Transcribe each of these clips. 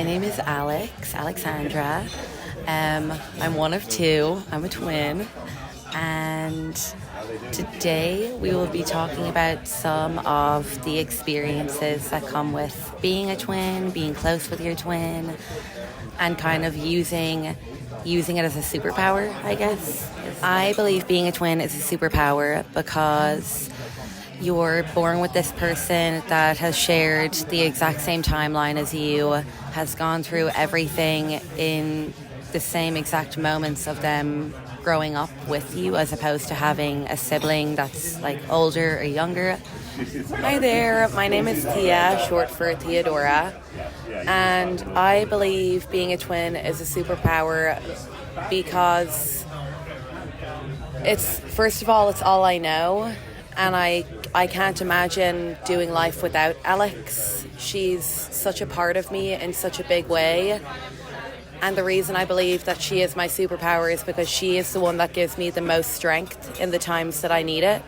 My name is Alexandra. I'm one of two. I'm a twin. And today we will be talking about some of the experiences that come with being a twin, being close with your twin, and kind of using it as a superpower, I guess. I believe being a twin is a superpower because you're born with this person that has shared the exact same timeline as you, has gone through everything in the same exact moments of them growing up with you, as opposed to having a sibling that's like older or younger. Hi there, my name is Thea, short for Theodora, and I believe being a twin is a superpower because first of all, it's all I know, and I can't imagine doing life without Alex. She's such a part of me in such a big way. And the reason I believe that she is my superpower is because she is the one that gives me the most strength in the times that I need it.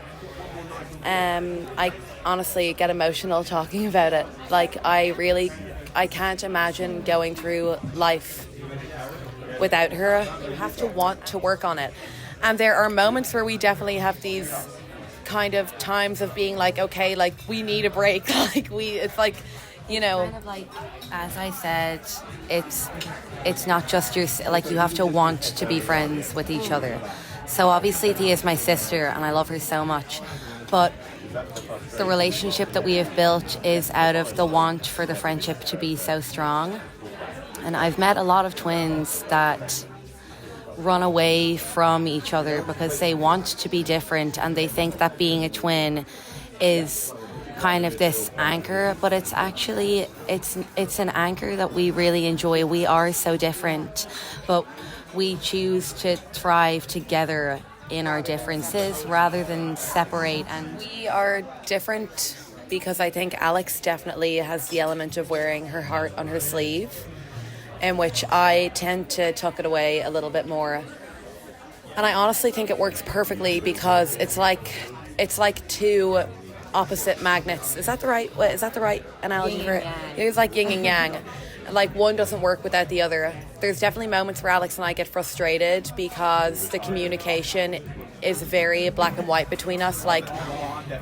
I honestly get emotional talking about it. Like, I can't imagine going through life without her. You have to want to work on it. And there are moments where we definitely have these kind of times of being like, okay, like we need a break. It's like, you know, kind of like, as I said, it's not just you have to want to be friends with each other. So obviously Thea is my sister and I love her so much, but the relationship that we have built is out of the want for the friendship to be so strong. And I've met a lot of twins that run away from each other because they want to be different and they think that being a twin is kind of this anchor, but it's actually it's an anchor that we really enjoy. We are so different, but we choose to thrive together in our differences rather than separate. And we are different because I think Alex definitely has the element of wearing her heart on her sleeve, in which I tend to tuck it away a little bit more. And I honestly think it works perfectly because it's like two opposite magnets. Is that the right analogy for it? It's like yin and yang. Like, one doesn't work without the other. There's definitely moments where Alex and I get frustrated because the communication is very black and white between us. Like,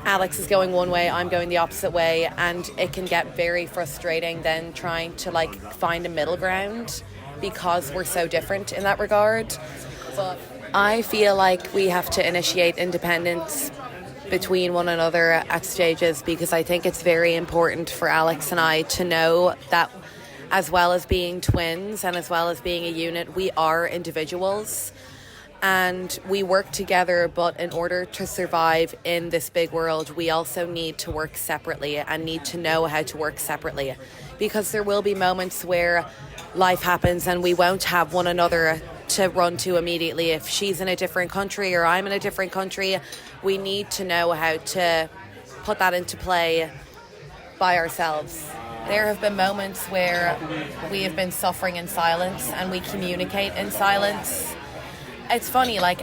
Alex is going one way, I'm going the opposite way, and it can get very frustrating then trying to like find a middle ground because we're so different in that regard. But I feel like we have to initiate independence between one another at stages because I think it's very important for Alex and I to know that as well as being twins and as well as being a unit, we are individuals and we work together, but in order to survive in this big world, we also need to work separately and need to know how to work separately, because there will be moments where life happens and we won't have one another to run to immediately. If she's in a different country or I'm in a different country, we need to know how to put that into play by ourselves. There have been moments where we have been suffering in silence and we communicate in silence. It's funny, like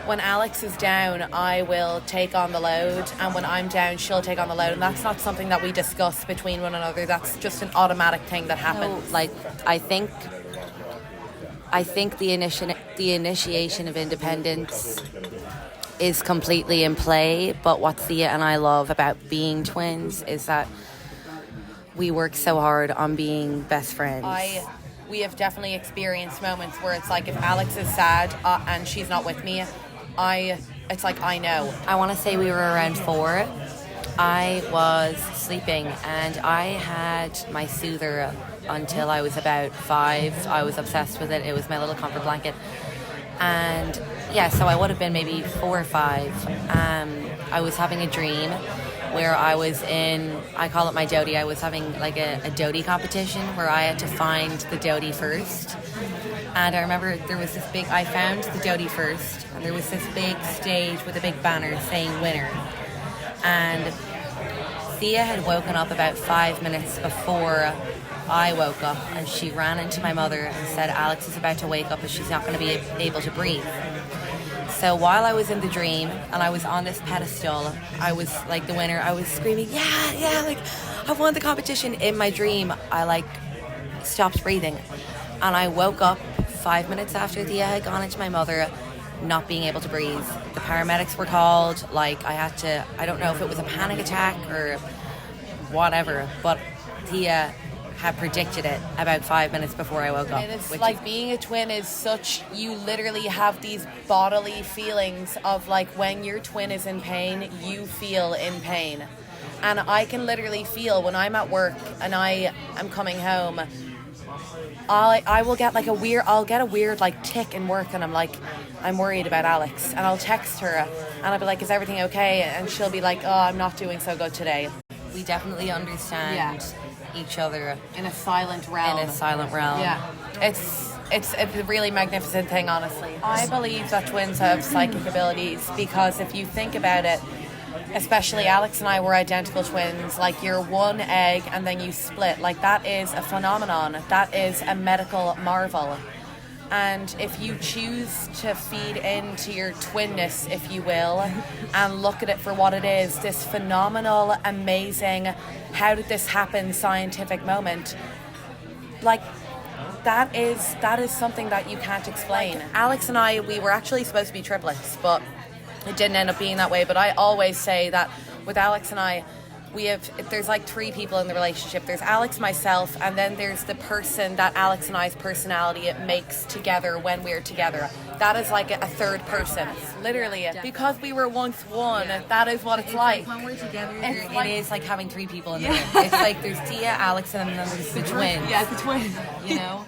when Alex is down, I will take on the load, and when I'm down, she'll take on the load, and that's not something that we discuss between one another. That's just an automatic thing that happens. So, like, I think the initiation of independence is completely in play, but what Thea and I love about being twins is that we work so hard on being best friends. We have definitely experienced moments where it's like if Alex is sad and she's not with me, it's like I know. I want to say we were around 4. I was sleeping and I had my soother until I was about 5. I was obsessed with it. It was my little comfort blanket. And yeah, so I would have been maybe 4 or 5. I was having a dream where I was in, I call it my doty. I was having like a doty competition where I had to find the doty first. And I remember I found the doty first, and there was this big stage with a big banner saying winner. And Thea had woken up about 5 minutes before I woke up, and she ran into my mother and said, Alex is about to wake up and she's not going to be able to breathe. So while I was in the dream and I was on this pedestal, I was like the winner. I was screaming, yeah, like I won the competition. In my dream, I like stopped breathing. And I woke up 5 minutes after Thea had gone into my mother, not being able to breathe. The paramedics were called. Like, I don't know if it was a panic attack or whatever, but Thea had predicted it about 5 minutes before I woke up. And it's like being a twin is such, you literally have these bodily feelings of like when your twin is in pain, you feel in pain. And I can literally feel when I'm at work and I am coming home, I will get like a weird like tick in work, and I'm like, I'm worried about Alex, and I'll text her and I'll be like, is everything okay? And she'll be like, oh, I'm not doing so good today. We definitely understand each other in a silent realm. Yeah. It's a really magnificent thing, honestly. I believe that twins have psychic abilities because if you think about it, especially Alex and I were identical twins, like you're one egg and then you split. Like that is a phenomenon. That is a medical marvel. And if you choose to feed into your twinness, if you will, and look at it for what it is, this phenomenal, amazing, how did this happen scientific moment, like that is something that you can't explain. Like, Alex and I, we were actually supposed to be triplets, but it didn't end up being that way. But I always say that with Alex and I, there's like 3 people in the relationship. There's Alex, myself, and then there's the person that Alex and I's personality it makes together when we're together. That is like a third person. Literally, because we were once one, that is what it's like. When we're together, it is like having 3 people in the room. It's like there's Thea, Alex, and then there's the twins. Yeah, the twins. You know?